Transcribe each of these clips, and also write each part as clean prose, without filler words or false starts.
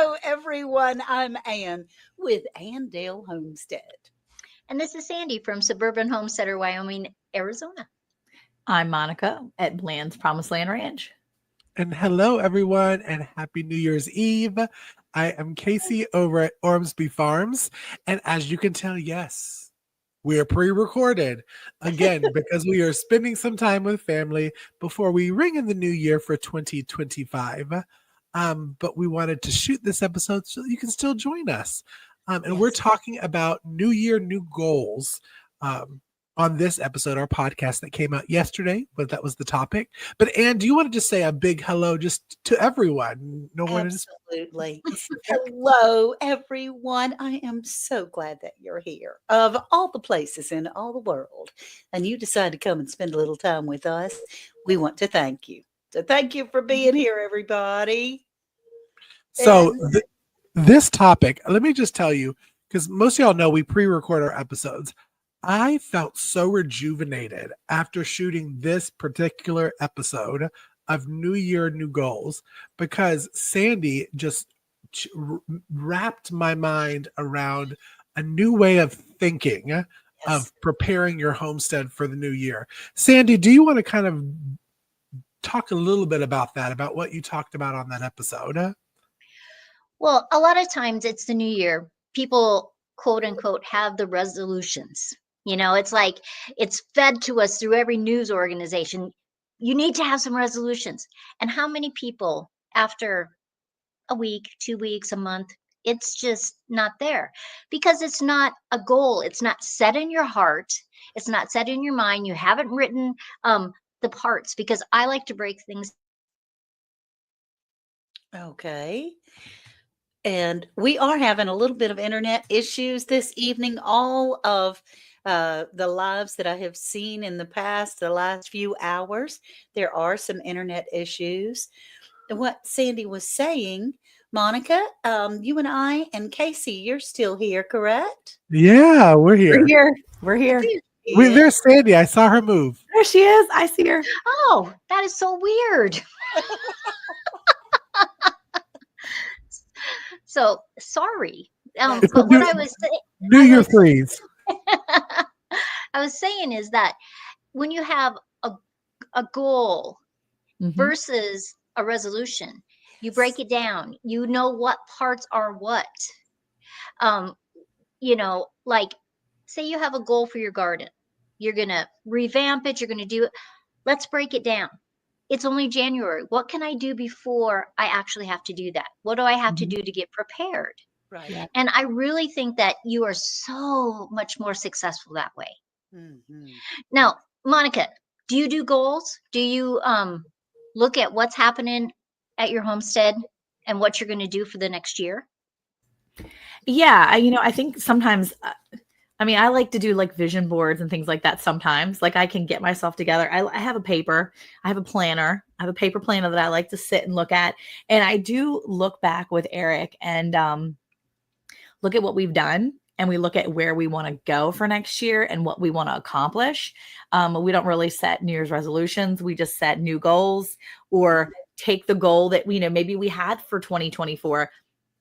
Hello, everyone. I'm Ann with Andale Homestead. And this is Sandy from Suburban Homesteader, Wyoming, Arizona. I'm Monica at Bland's Promised Land Ranch. And hello, everyone, and happy New Year's Eve. I am Casey over at Ormsby Farms. And as you can tell, yes, we are pre-recorded again because we are spending some time with family before we ring in the new year for 2025. But we wanted to shoot this episode so you can still join us. And we're talking about New Year, new goals. On this episode, our podcast that came out yesterday, but that was the topic. But Ann, do you want to just say a big hello just to everyone? No one Absolutely. Hello, everyone. I am so glad that you're here. Of all the places in all the world, and you decided to come and spend a little time with us, we want to thank you. So thank you for being here, everybody. So this topic, let me just tell you, because most of y'all know we pre-record our episodes. I felt so rejuvenated after shooting this particular episode of New Year, New Goals, because Sandy just wrapped my mind around a new way of thinking of preparing your homestead for the new year. Sandy, do you want to kind of talk a little bit about that, about what you talked about on that episode? Well, a lot of times it's the new year. People, quote unquote, have the resolutions. You know, it's like it's fed to us through every news organization. You need to have some resolutions. And how many people after a week, 2 weeks, a month, it's just not there because it's not a goal. It's not set in your heart. It's not set in your mind. You haven't written the parts because I like to break things. Okay. And we are having a little bit of internet issues this evening. All of the lives that I have seen in the last few hours, there are some internet issues. And what Sandy was saying, Monica, you and I and Casey, you're still here, correct? Yeah, we're here. We're here. There's Sandy. I saw her move. There she is. I see her. Oh, that is so weird. So sorry. But what I was saying, New Year freeze. I was saying is that when you have a goal versus a resolution, you break it down. You know what parts are what. You know, like say you have a goal for your garden. You're going to revamp it. You're going to do it. Let's break it down. It's only January. What can I do before I actually have to do that? What do I have to do to get prepared? Right. Yeah. And I really think that you are so much more successful that way. Mm-hmm. Now, Monica, do you do goals? Do you look at what's happening at your homestead and what you're going to do for the next year? Yeah. I think sometimes, I like to do like vision boards and things like that sometimes. Like I can get myself together. I have a paper. I have a planner. I have a paper planner that I like to sit and look at. And I do look back with Eric and look at what we've done. And we look at where we want to go for next year and what we want to accomplish. We don't really set New Year's resolutions. We just set new goals or take the goal that maybe we had for 2024.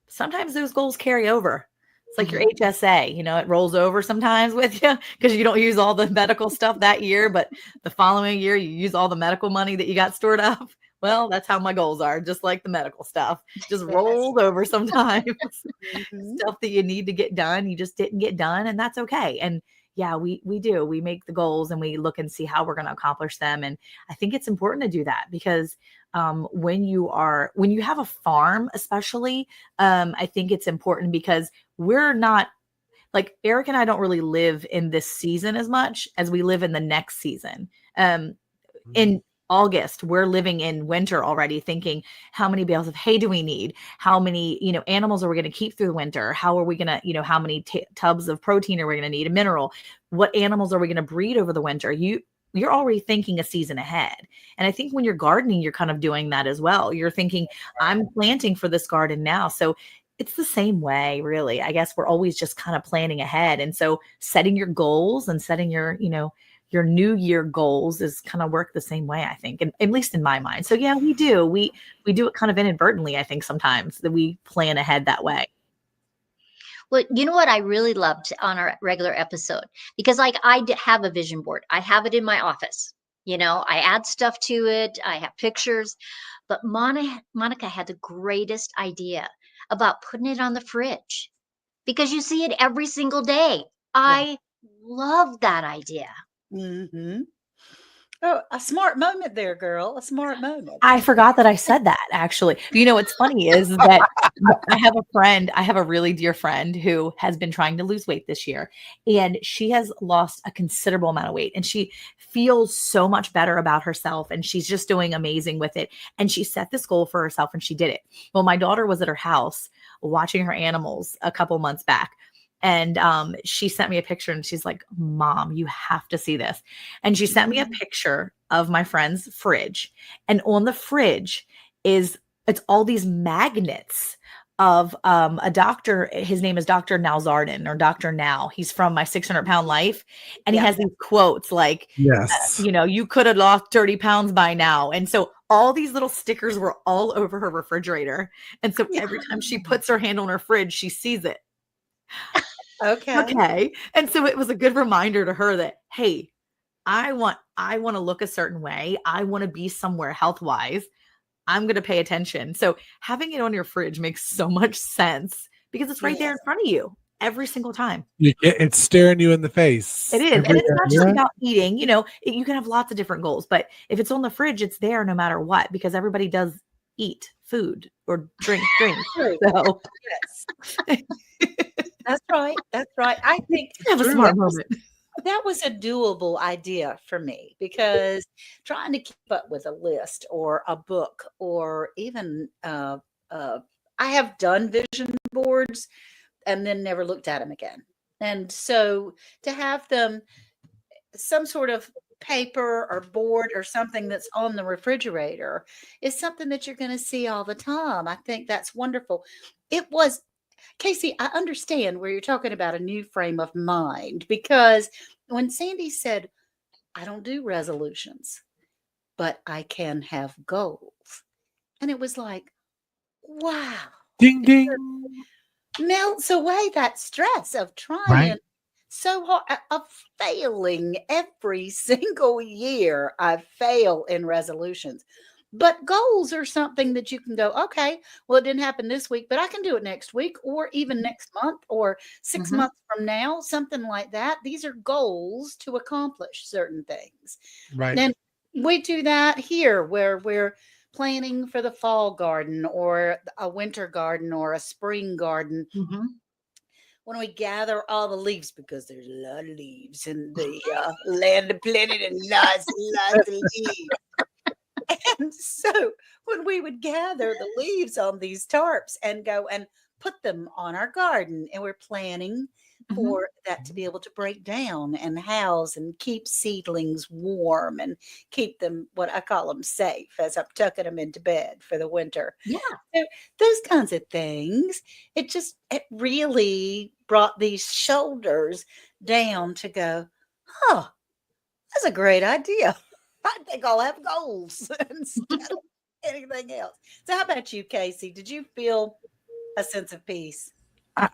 Sometimes those goals carry over. It's like your HSA, it rolls over sometimes with you because you don't use all the medical stuff that year, but the following year you use all the medical money that you got stored up. Well, that's how my goals are, just like the medical stuff, just rolled over sometimes. Stuff that you need to get done, you just didn't get done, and that's okay. And yeah, we do. We make the goals and we look and see how we're going to accomplish them. And I think it's important to do that because when you have a farm, especially, I think it's important because we're not like Eric and I don't really live in this season as much as we live in the next season. In August, we're living in winter already, thinking how many bales of hay do we need? How many, animals are we going to keep through the winter? How are we going to, how many tubs of protein are we going to need? A mineral? What animals are we going to breed over the winter? You're already thinking a season ahead. And I think when you're gardening, you're kind of doing that as well. You're thinking, I'm planting for this garden now. So it's the same way, really. I guess we're always just kind of planning ahead. And so setting your goals and setting your your New Year goals is kind of work the same way, I think, and at least in my mind. So yeah, we do. We do it kind of inadvertently, I think, sometimes that we plan ahead that way. Well, you know what I really loved on our regular episode? Because like have a vision board. I have it in my office. I add stuff to it. I have pictures. But Monica had the greatest idea about putting it on the fridge because you see it every single day. I love that idea. Mm-hmm. Oh, a smart moment there, girl. A smart moment. I forgot that I said that, actually. What's funny is that I have a really dear friend who has been trying to lose weight this year, and she has lost a considerable amount of weight, and she feels so much better about herself, and she's just doing amazing with it. And she set this goal for herself, and she did it. Well, my daughter was at her house watching her animals a couple months back. And she sent me a picture and she's like, Mom, you have to see this. And she sent me a picture of my friend's fridge. And on the fridge it's all these magnets of a doctor. His name is Dr. Nalzardan, or Dr. Now. He's from My 600-Pound Life. And he has these quotes like, Yes. you could have lost 30 pounds by now. And so all these little stickers were all over her refrigerator. And so every time she puts her hand on her fridge, she sees it. Okay. And so it was a good reminder to her that, hey, I want to look a certain way. I want to be somewhere health-wise. I'm going to pay attention. So having it on your fridge makes so much sense because it's right there in front of you every single time. It's staring you in the face. It is. And it's not just about eating. You can have lots of different goals, but if it's on the fridge, it's there no matter what, because everybody does eat food or drink drinks. So yes. That's right. I think have a smart moment. That was a doable idea for me, because trying to keep up with a list or a book or even I have done vision boards and then never looked at them again. And so to have them some sort of paper or board or something that's on the refrigerator is something that you're going to see all the time. I think that's wonderful. It was, Casey, I understand where you're talking about a new frame of mind, because when Sandy said, I don't do resolutions, but I can have goals. And it was like, wow. Ding, ding. Melts away that stress of trying so hard, of failing every single year. I fail in resolutions. But goals are something that you can go, okay, well, it didn't happen this week, but I can do it next week or even next month or 6 months from now, something like that. These are goals to accomplish certain things. Right. And we do that here where we're planning for the fall garden or a winter garden or a spring garden. When we gather all the leaves, because there's a lot of leaves in the land of plenty and lots of leaves. And so when we would gather the leaves on these tarps and go and put them on our garden, and we're planning for that to be able to break down and house and keep seedlings warm and keep them, what I call them, safe as I'm tucking them into bed for the winter. Yeah. So those kinds of things, it really brought these shoulders down to go, that's a great idea. I think I'll have goals instead of anything else. So how about you, Casey? Did you feel a sense of peace?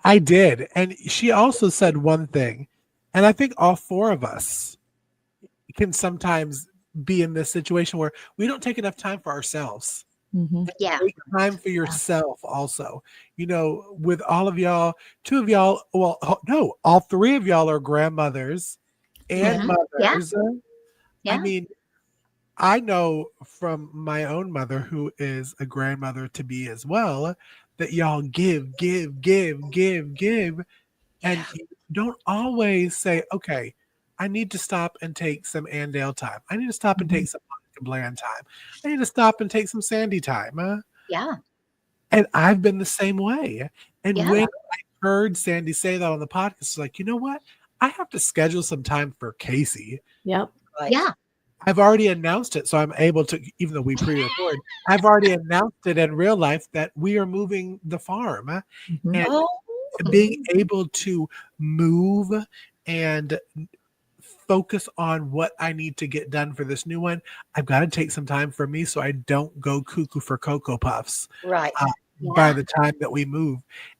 I did. And she also said one thing, and I think all four of us can sometimes be in this situation where we don't take enough time for ourselves. Yeah. Take time for yourself also. With all of y'all, two of y'all, well, no, all three of y'all are grandmothers and mothers. Yeah. I mean, I know from my own mother, who is a grandmother to be as well, that y'all give. And you don't always say, okay, I need to stop and take some Andale time. I need to stop and take some Monica Bland time. I need to stop and take some Sandy time. Yeah. And I've been the same way. And Yeah. when I heard Sandy say that on the podcast, it's like, you know what? I have to schedule some time for Casey. Yep. Right. Yeah. I've already announced it, so I'm able to, even though we pre-record, I've already announced it in real life that we are moving the farm. And being able to move and focus on what I need to get done for this new one. I've got to take some time for me so I don't go cuckoo for Cocoa Puffs Right. by the time that we move.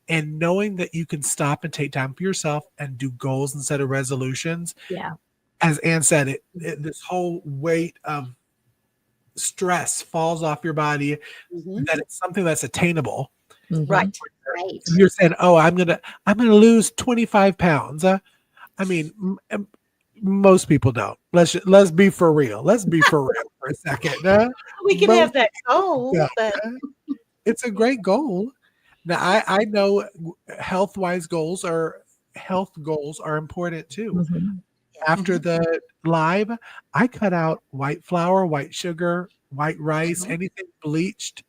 And knowing that you can stop and take time for yourself and do goals instead of resolutions. Yeah. As Ann said, this whole weight of stress falls off your body, Mhm. that it's something that's attainable. Right. Right. You're saying, "Oh, I'm gonna lose 25 pounds." I mean, most people don't. Let's be for real. Let's be for real for a second. We can Most have that goal, don't. but It's a great goal. Now, I know health goals are important too. Mhm. After the live, I cut out white flour, white sugar, white rice, Mhm. anything bleached.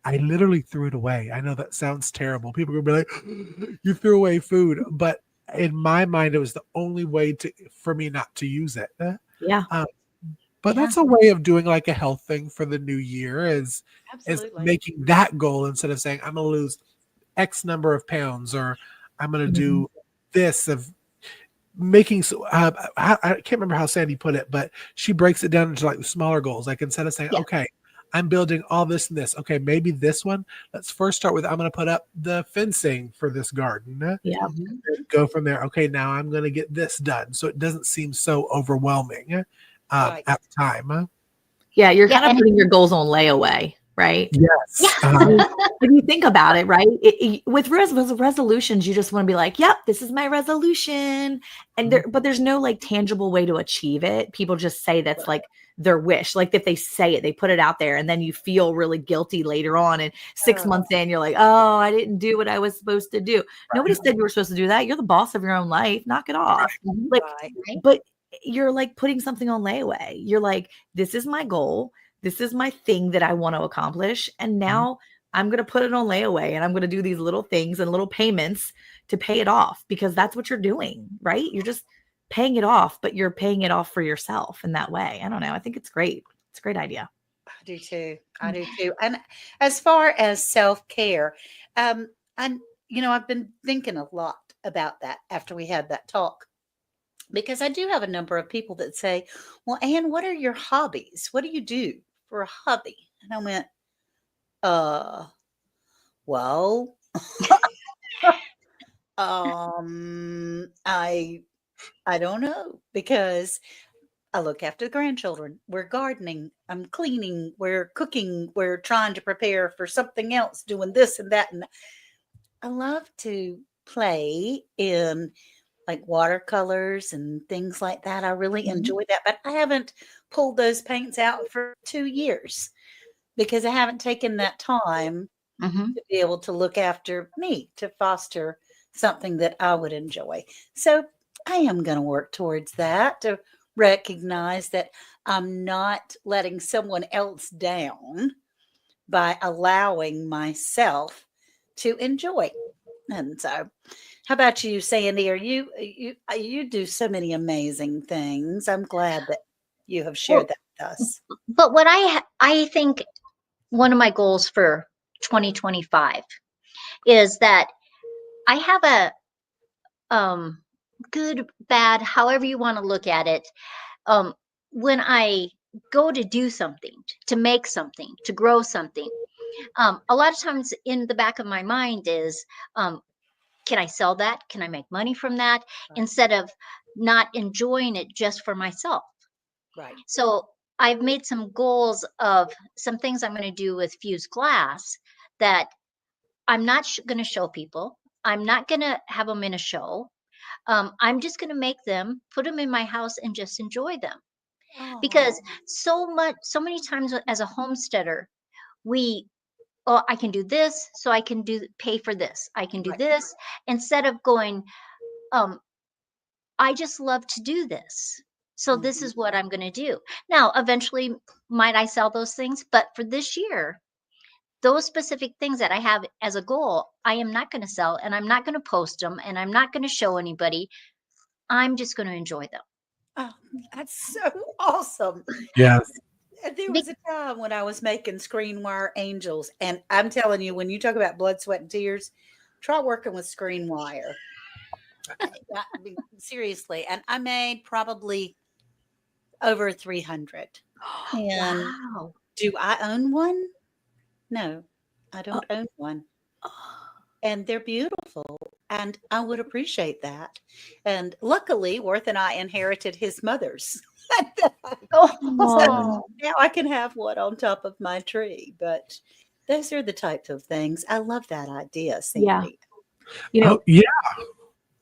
I literally threw it away. I know that sounds terrible. People are gonna be like, "You threw away food," but in my mind, it was the only way for me not to use it. Yeah. Um, but Yeah. that's a way of doing like a health thing for the new year is absolutely. making that goal instead of saying I'm gonna lose X number of pounds or I'm gonna Mhm. do this of making I can't remember how Sandy put it, but she breaks it down into like smaller goals. Like instead of saying, Yeah. okay, I'm building all this and this. Okay, maybe this one. Let's first start with I'm going to put up the fencing for this garden. Yeah. Mhm. Go from there. Okay, now I'm going to get this done, so it doesn't seem so overwhelming Right. at the time. Yeah. You're Yeah, kind of and putting your goals on layaway, right? Yes. I mean, if you think about it, right? With resolutions, you just want to be like, "Yep, this is my resolution," and but there's no like tangible way to achieve it. People just say that's like their wish. Like if they say it, they put it out there, and then you feel really guilty later on. And 6 months in, you're like, "Oh, I didn't do what I was supposed to do." Nobody said you were supposed to do that. You're the boss of your own life. Knock it off. Mhm. Like, Right. Right. but you're like putting something on layaway. You're like, "This is my goal. This is my thing that I want to accomplish. And now I'm going to put it on layaway and I'm going to do these little things and little payments to pay it off because that's what you're doing, right? You're just paying it off, but you're paying it off for yourself in that way. I don't know. I think it's great. It's a great idea. I do too. I do too. And as far as self-care, and I've been thinking a lot about that after we had that talk because I do have a number of people that say, "Well, Anne, what are your hobbies? What do you do for a hobby?" And I went, "Uh, well, I don't know because I look after the grandchildren. We're gardening. I'm cleaning. We're cooking. We're trying to prepare for something else, doing this and that. And I love to play in like watercolors and things like that. I really Mhm. enjoy that. But I haven't pulled those paints out for 2 years because I haven't taken that time Mhm. to be able to look after me, to foster something that I would enjoy. So I am going to work towards that to recognize that I'm not letting someone else down by allowing myself to enjoy. And so, how about you, Sandy? You do so many amazing things. I'm glad that you have shared Well, that with us. but what I think one of my goals for 2025 is that I have a good, bad, however you want to look at it. Um, when I go to do something, to make something, to grow something, a lot of times in the back of my mind is, can I sell that? Can I make money from that? Right. Instead of not enjoying it just for myself. Right. So I've made some goals of some things I'm going to do with fused glass that I'm not going to show people. I'm not going to have them in a show. I'm just going to make them, put them in my house, and just enjoy them. Oh, Because so many times as a homesteader, we, oh, I can do this, so I can pay for this. I can do right. this instead of going, um, I just love to do this. So this Mhm. is what I'm going to do. Now, eventually, might I sell those things? But for this year, those specific things that I have as a goal, I am not going to sell and I'm not going to post them and I'm not going to show anybody. I'm just going to enjoy them. Oh, that's so awesome. Yes. There Be- was a time when I was making screen wire angels, and I'm telling you, when you talk about blood, sweat, and tears, try working with screen wire. I mean, seriously. And I made probably over 300. And Wow. do I own one? No, I Oh, don't own one. oh, And they're beautiful. And I would appreciate that. And luckily, Worth and I inherited his mother's. So Oh, now I can have one on top of my tree. But those are the types of things. I love that idea, yeah. Sandy. You know, Oh, yeah.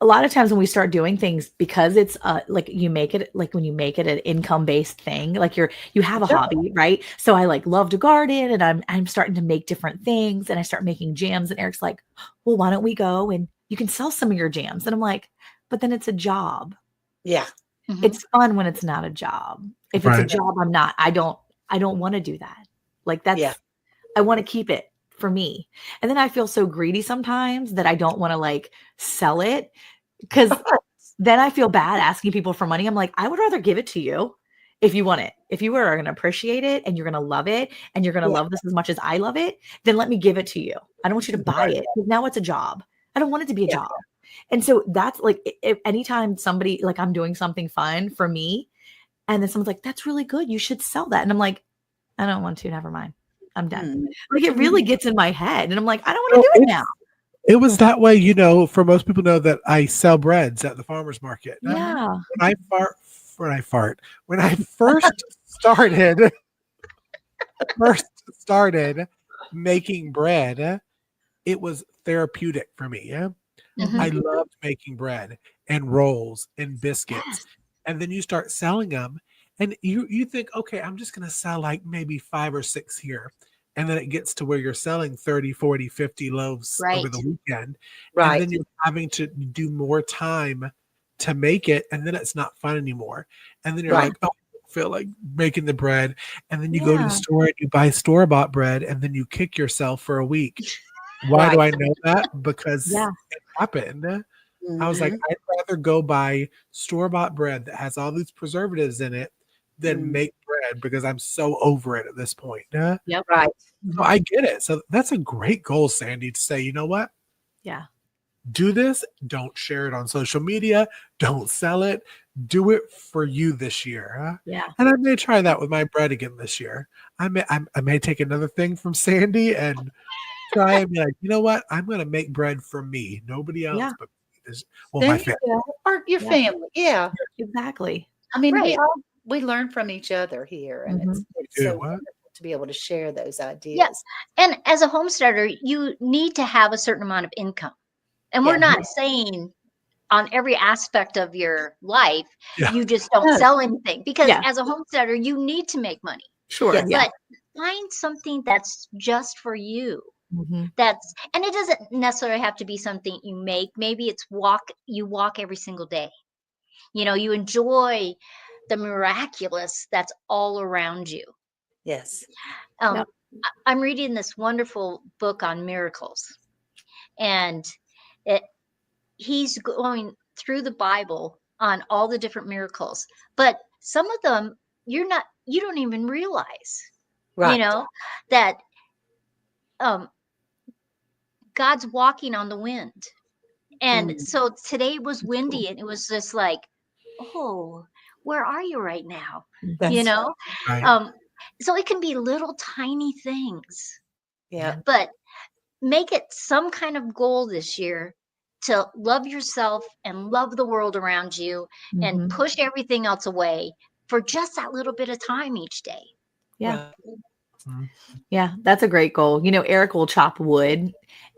a lot of times when we start doing things, because it's like you make it, like when you make it an income based thing, like you have a Sure. hobby, right? So I like love to garden, and I'm starting to make different things, and I start making jams, and Eric's like, well, why don't we go and you can sell some of your jams? And I'm like, but then it's a job. Yeah. mhm. It's fun when it's not a job. If it's a Right. job, I don't want to do that. Like Yeah. I want to keep it for me. And then I feel so greedy sometimes that I don't want to like sell it, because then I feel bad asking people for money. I'm like, I would rather give it to you if you want it. If you are going to appreciate it and you're going to love it and you're going to Yeah. love this as much as I love it, then let me give it to you. I don't want you to buy Right. it, 'cause now it's a job. I don't want it to be a Yeah. job. And so that's like, if anytime somebody, like I'm doing something fun for me, and then someone's like, that's really good, you should sell that. And I'm like, I don't want to, never mind. I'm done. Mm. Like it really gets in my head. And I'm like, I don't want No, to do it now. it was that way, for most people know that I sell breads at the farmer's market. Yeah. When I first started making bread, it was therapeutic for me. Yeah. Mhm. I loved making bread and rolls and biscuits. Yes. And then you start selling them and you think, okay, I'm just going to sell like maybe 5 or 6 here. And then it gets to where you're selling 30, 40, 50 loaves over Right. the weekend. And Right. then you're having to do more time to make it. And then it's not fun anymore. And then you're Right. like, oh, I don't feel like making the bread. And then you go to the Yeah. store and you buy store-bought bread and then you kick yourself for a week. Why do I know that? Because Yeah. it happened. I was like, Mhm. I'd rather go buy store-bought bread that has all these preservatives in it than Mm. make bread because I'm so over it at this point. Yep. Right. So I get it. So that's a great goal, Sandy, to say, you know what? Yeah. Do this. Don't share it on social media. Don't sell it. Do it for you this year. Yeah. And I may try that with my bread again this year. I may take another thing from Sandy and try and be like, you know what? I'm going to make bread for me. Nobody else Yeah. but my There family. you go. Or your Yeah. family. Yeah. Exactly. I mean, Right. we learn from each other here, and Mhm. it's do, so what? wonderful to be able to share those Yeah. ideas. And as a homesteader, you need to have a certain amount of income. And we're Yeah. not saying on every aspect of your life, Yeah. you just don't No. sell anything, because Yeah. as a homesteader, you need to make money. Sure. Yes. Yeah. But find something that's just for you. Mhm. And it doesn't necessarily have to be something you make. Maybe it's you walk every single day. You enjoy the miraculous that's all around you. Yes. Um, Yep. I'm reading this wonderful book on miracles, and he's going through the Bible on all the different miracles, but some of them you don't even realize, Right. that God's walking on the wind. And Mm. so today was That's windy, cool. and it was just like, oh, where are you right now? That's You Mhm. know? Right. So it can be little tiny things, yeah. but make it some kind of goal this year to love yourself and love the world around you, and Mhm. push everything else away for just that little bit of time each day. Yeah. Right. Mhm. Yeah. That's a great goal. Eric will chop wood,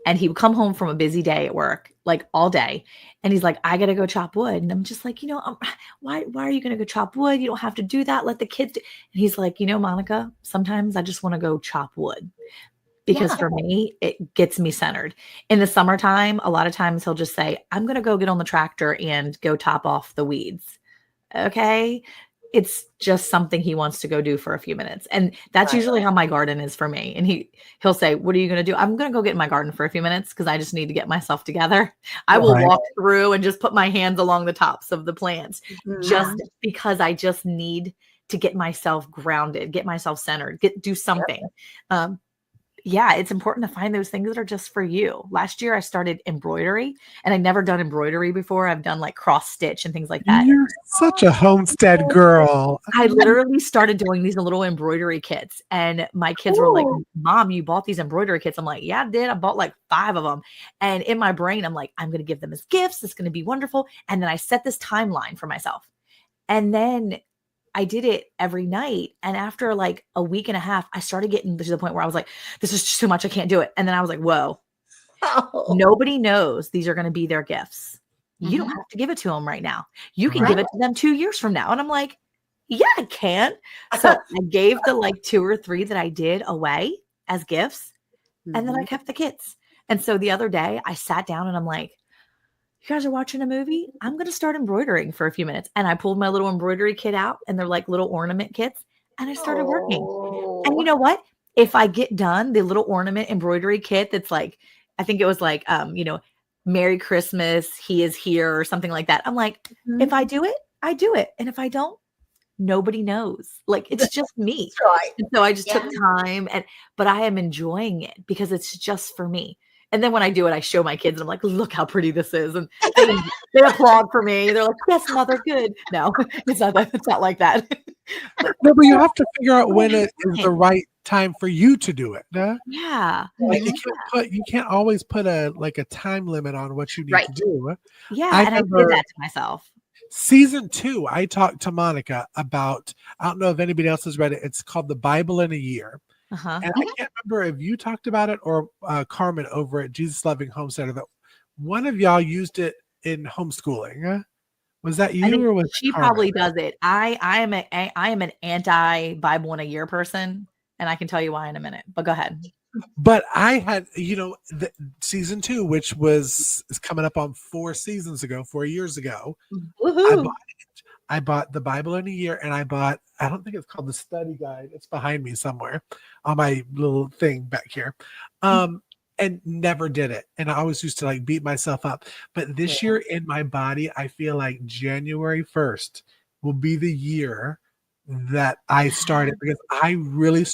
and he would come home from a busy day at work, like all day. And he's like, I got to go chop wood. And I'm just like, why are you going to go chop wood? You don't have to do that. Let the kids do. And he's like, Monica, sometimes I just want to go chop wood, because Yeah. for me, it gets me centered. In the summertime, a lot of times he'll just say, I'm going to go get on the tractor and go top off the weeds. Okay. It's just something he wants to go do for a few minutes. And that's Right. usually how my garden is for me. And he'll say, what are you going to do? I'm going to go get in my garden for a few minutes because I just need to get myself together. I will Right. walk through and just put my hands along the tops of the plants, just Mhm. because I just need to get myself grounded, get myself centered, do something. yeah, it's important to find those things that are just for you. Last year I started embroidery, and I'd never done embroidery before. I've done like cross stitch and things like that. You're such a homestead girl. I literally started doing these little embroidery kits, and my kids were like, Cool. "Mom, you bought these embroidery kits?" I'm like, "Yeah, I did. I bought like 5 of them." And in my brain, I'm like, "I'm going to give them as gifts. It's going to be wonderful." And then I set this timeline for myself. And then I did it every night. And after like a week and a half, I started getting to the point where I was like, "This is just too much. I can't do it." And then I was like, "Whoa, Oh. nobody knows these are going to be their gifts. You don't Mhm. have to give it to them right now. You can Right. give it to them 2 years from now." And I'm like, "Yeah, I can." So I gave the like 2 or 3 that I did away as gifts, and then I Mhm. kept the kits. And so the other day I sat down and I'm like, "You guys are watching a movie? I'm going to start embroidering for a few minutes." And I pulled my little embroidery kit out, and they're like little ornament kits, and I started working. And you Oh. know what? If I get done the little ornament embroidery kit that's like, I think it was like, Merry Christmas, he is here, or something like that. I'm like, if Mhm. I do it, I do it. And if I don't, nobody knows. Like, it's just me. That's right. And so I just took Yeah. time, but I am enjoying it because it's just for me. And then when I do it, I show my kids and I'm like, "Look how pretty this is." And they applaud for me. They're like, "Yes, mother, good." No, it's not like that. But No, but you have to figure out when I'm it is the enjoying. right time for you to do it. Yeah. Like Mhm. you can't always put a time limit on what you need Right. to do. Yeah. I And I did remember that to myself. season 2, I talked to Monica about, I don't know if anybody else has read it. It's called The Bible in a Year. Uh-huh. And I can't remember if you talked about it or Carmen over at Jesus Loving Home Center, that one of y'all used it in homeschooling. Was that I you think or was it she Carmen? probably does it. I am an anti Bible in a year person, and I can tell you why in a minute. But go ahead. But I had, season 2, which is coming up on 4 years ago. I Woohoo. bought I bought the Bible in a year, and I don't think it's called the study guide. It's behind me somewhere on my little thing back here. And never did it. And I always used to like beat myself up. But Yeah. this year in my body, I feel like January 1st will be the year that I started, because I really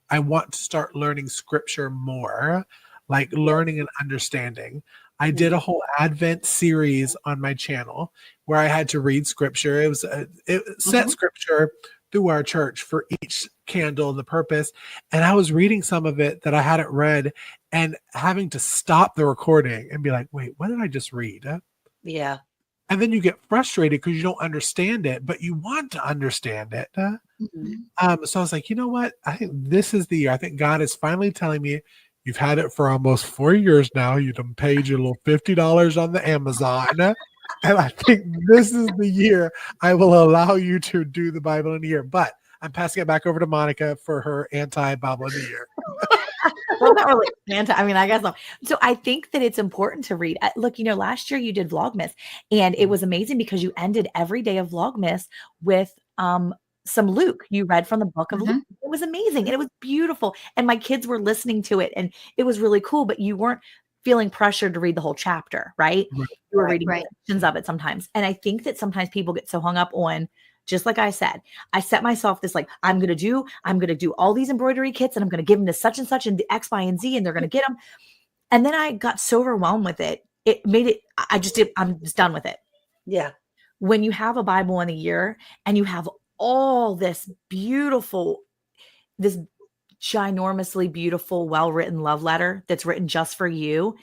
I want to start learning scripture more, like learning and understanding. I did a whole Advent series on my channel where I had to read scripture. It set Mhm. scripture through our church for each candle and the purpose. And I was reading some of it that I hadn't read and having to stop the recording and be like, wait, what did I just read? Yeah. And then you get frustrated because you don't understand it, but you want to understand it. Mhm. So I was like, you know what? I think this is the year. I think God is finally telling me, you've had it for almost 4 years now. You done paid your little $50 on the Amazon. And I think this is the year I will allow you to do the Bible in a year. But I'm passing it back over to Monica for her anti-Bible in a year. Well, not really anti. I mean, I guess not. So I think that it's important to read. Look, last year you did Vlogmas, and it was amazing because you ended every day of Vlogmas with some Luke. You read from the book of Luke. Mhm. It was amazing and it was beautiful. And my kids were listening to it, and it was really cool. But you weren't feeling pressured to read the whole chapter, right? Right. You were Right. reading Right. sections of it sometimes. And I think that sometimes people get so hung up on, just like I said, I set myself this like, I'm going to do all these embroidery kits, and I'm going to give them to such and such and the X, Y, and Z, and they're going to get them. And then I got so overwhelmed with it. It made it, I'm just done with it. Yeah. When you have a Bible in a year and you have all this this ginormously beautiful, well-written love letter that's written just for you,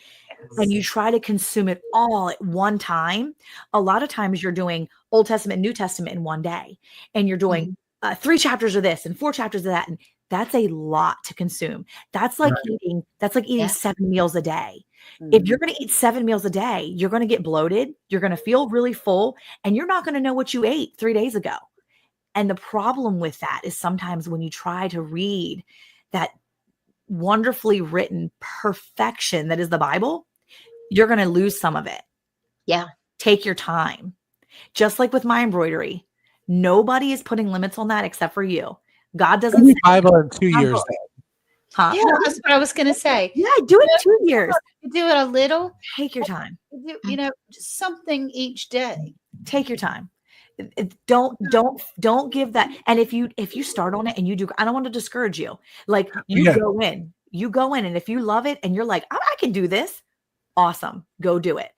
and you try to consume it all at one time, a lot of times you're doing Old Testament, New Testament in one day, and you're doing Mhm. 3 chapters of this and 4 chapters of that, and that's a lot to consume. That's like Right. eating Yeah. 7 meals a day. If you're going to eat 7 meals a day, you're going to get bloated, you're going to feel really full, and you're not going to know what you ate 3 days ago. And the problem with that is sometimes when you try to read that wonderfully written perfection that is the Bible, you're going to lose some of it. Yeah. Take your time. Just like with my embroidery, nobody is putting limits on that except for you. God doesn't say, Bible in 2 I'm years. booked. Huh? Yeah, that's what I was going to say. Yeah, do it in 2 years. You do it a little, Take your time. just something each day. Take your time. Don't give that. And if you start on it and you do, I don't want to discourage you. Like you Yeah. go in, you go in, and if you love it and you're like, I can do this, awesome, go do it.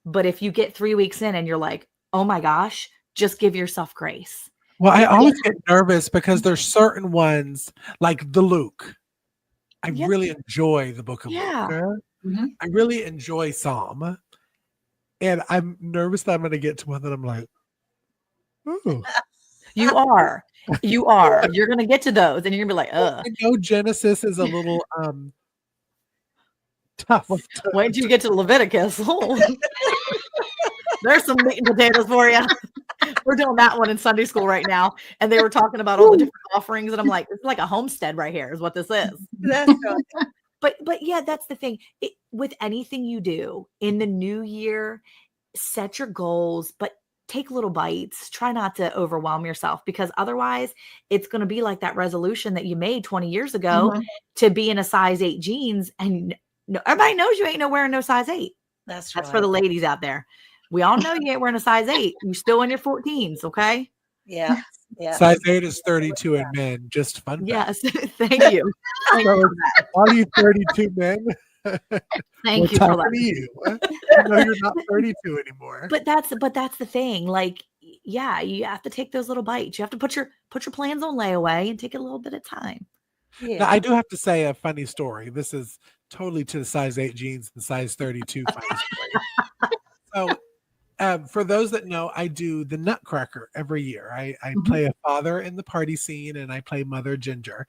But if you get 3 weeks in and you're like, oh my gosh, just give yourself grace. Well, I always get nervous because there's certain ones like the Luke. I Yeah. really enjoy the book of Yeah. Luke. Mhm. I really enjoy Psalm. And I'm nervous that I'm going to get to one that I'm like, ooh. You are. You're going to get to those and you're going to be like, ugh. I know Genesis is a little tough. Wait until you get to Leviticus. Oh. There's some meat and potatoes for you. We're doing that one in Sunday school right now. And they were talking about all the different offerings. And I'm like, it's like a homestead right here is what this is. That's right. But yeah, that's the thing. With anything you do in the new year, set your goals, but take little bites. Try not to overwhelm yourself, because otherwise it's going to be like that resolution that you made 20 years ago to be in a size 8 jeans. And everybody knows you ain't wearing no size 8. That's for the ladies out there. We all know you ain't wearing a size 8. You still in your 14s, okay? Yeah. Yeah. Size 8 is 32 in men. Just fun fact. Yes. Thank you. So all you 32 men, Thank we're you for talking that. to you. No, you're not 32 anymore. But that's the thing. Like, yeah, you have to take those little bites. You have to put your plans on layaway and take a little bit of time. Yeah. Now, I do have to say a funny story. This is totally to the size 8 jeans and size 32 funny story. So, for those that know, I do the Nutcracker every year. I play a father in the party scene, and I play Mother Ginger.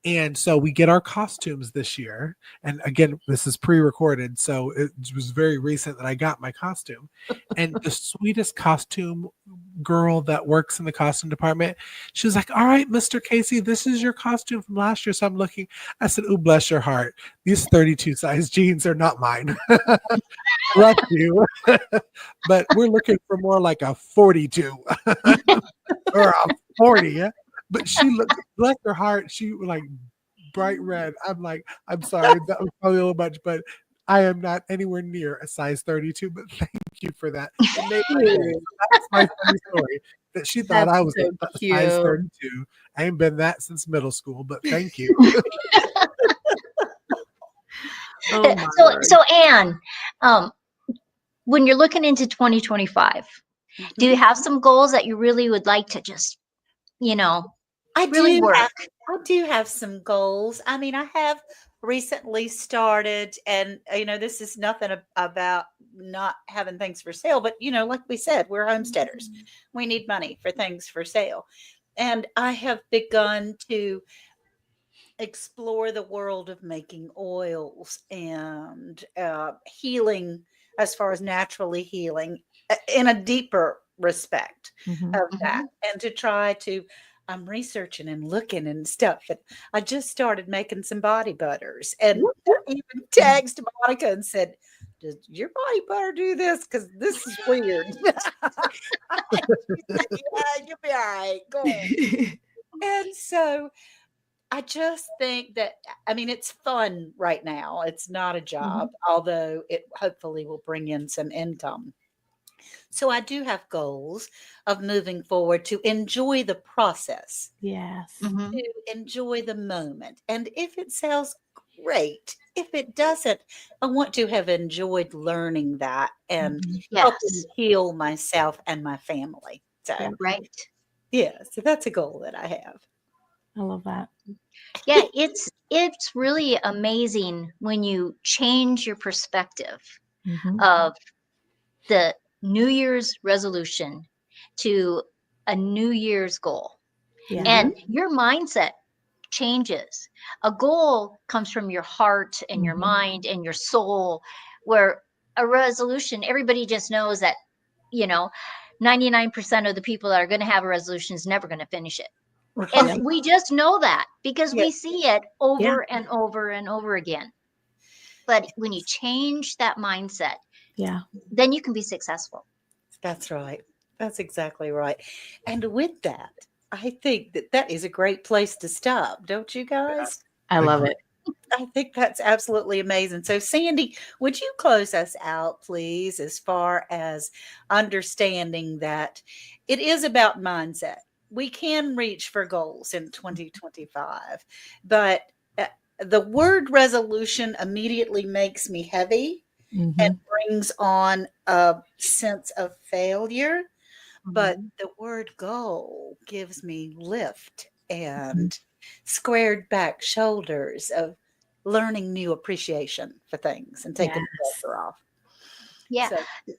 And so we get our costumes this year. And again, this is pre-recorded, so it was very recent that I got my costume. And the sweetest costume girl that works in the costume department, she was like, all right, Mr. Casey, this is your costume from last year. So I'm looking, I said, oh, bless your heart. These 32 size jeans are not mine. Bless you. But we're looking for more like a 42 or a 40. But she looked, bless her heart, she was like bright red. I'm like, I'm sorry, that was probably a little much, but I am not anywhere near a size 32. But thank you for that. It made my day. So that's my funny story, that she thought I was so a size 32. I ain't been that since middle school, but thank you. Oh my word. So Anne, when you're looking into 2025, do you have some goals that you really would like to just, I really work? I do have some goals. I mean, I have recently started, and this is nothing about not having things for sale, but like we said, we're homesteaders. We need money for things for sale. And I have begun to explore the world of making oils and healing, as far as naturally healing, in a deeper respect of that, and to try to I'm researching and looking and stuff, and I just started making some body butters, and I even texted Monica and said, does your body butter do this, because this is weird? She said, yeah, you'll be all right, go on. And so I just think that, I mean, it's fun right now. It's not a job, although it hopefully will bring in some income. So I do have goals of moving forward to enjoy the process, Yes. to enjoy the moment. And if it sells, great. If it doesn't, I want to have enjoyed learning that and helping heal myself and my family. So, Right. yeah, so that's a goal that I have. I love that. Yeah, it's really amazing when you change your perspective of the New Year's resolution to a New Year's goal. Yeah. And your mindset changes. A goal comes from your heart and your mind and your soul, where a resolution, everybody just knows that, 99% of the people that are going to have a resolution is never going to finish it. And we just know that because we see it over and over and over again. But when you change that mindset, then you can be successful. That's right. That's exactly right. And with that, I think that is a great place to stop. Don't you guys? I love it. I think that's absolutely amazing. So, Sandy, would you close us out, please, as far as understanding that it is about mindset? We can reach for goals in 2025, but the word resolution immediately makes me heavy Mhm. and brings on a sense of failure. But the word goal gives me lift and squared back shoulders of learning new appreciation for things and taking the Yes. pressure off. Yeah. So,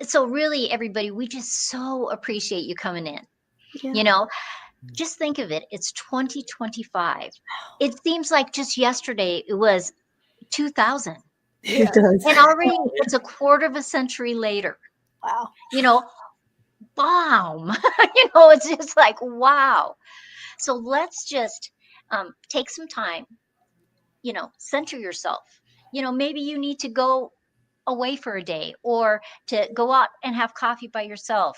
So really, everybody, we just so appreciate you coming in. Yeah. You know, just think of it. It's 2025. It seems like just yesterday it was 2000. It does. And already it's a quarter of a century later. Wow. You know, bomb. You know, it's just like, wow. So let's just take some time, you know, center yourself. You know, maybe you need to go away for a day or to go out and have coffee by yourself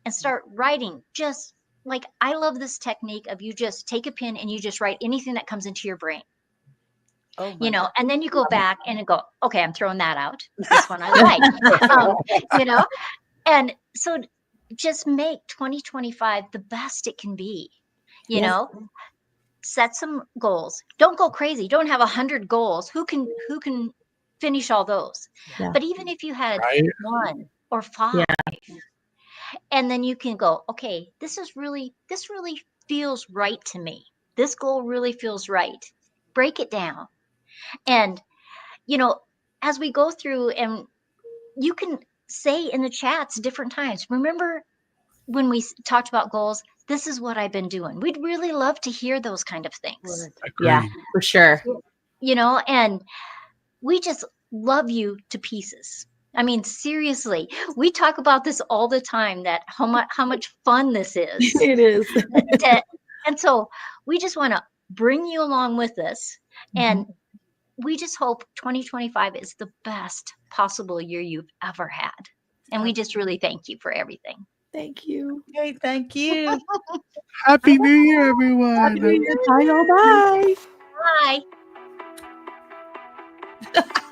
and start writing. Just like, I love this technique of you just take a pen and you just write anything that comes into your brain, oh my you know, God. and then you go back and go, okay, I'm throwing that out. This one I like, you know, and so just make 2025 the best it can be, you Yes. know. Set some goals. Don't go crazy. Don't have 100 goals. Who can finish all those? Yeah. But even if you had Right? 1 or 5, and then you can go, okay, this really feels right to me. This goal really feels right. Break it down. And you know, as we go through, and you can say in the chats different times, remember when we talked about goals, this is what I've been doing. We'd really love to hear those kind of things. Yeah, Agree. for sure. You know, and we just love you to pieces. I mean, seriously, we talk about this all the time, that how much fun this is. It is. And so we just want to bring you along with us. And we just hope 2025 is the best possible year you've ever had. And we just really thank you for everything. Thank you. Okay, thank you. Happy New Year, everyone. Happy New Year. Bye, y'all. Bye. Bye.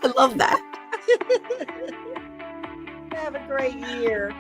I love that. Have a great year.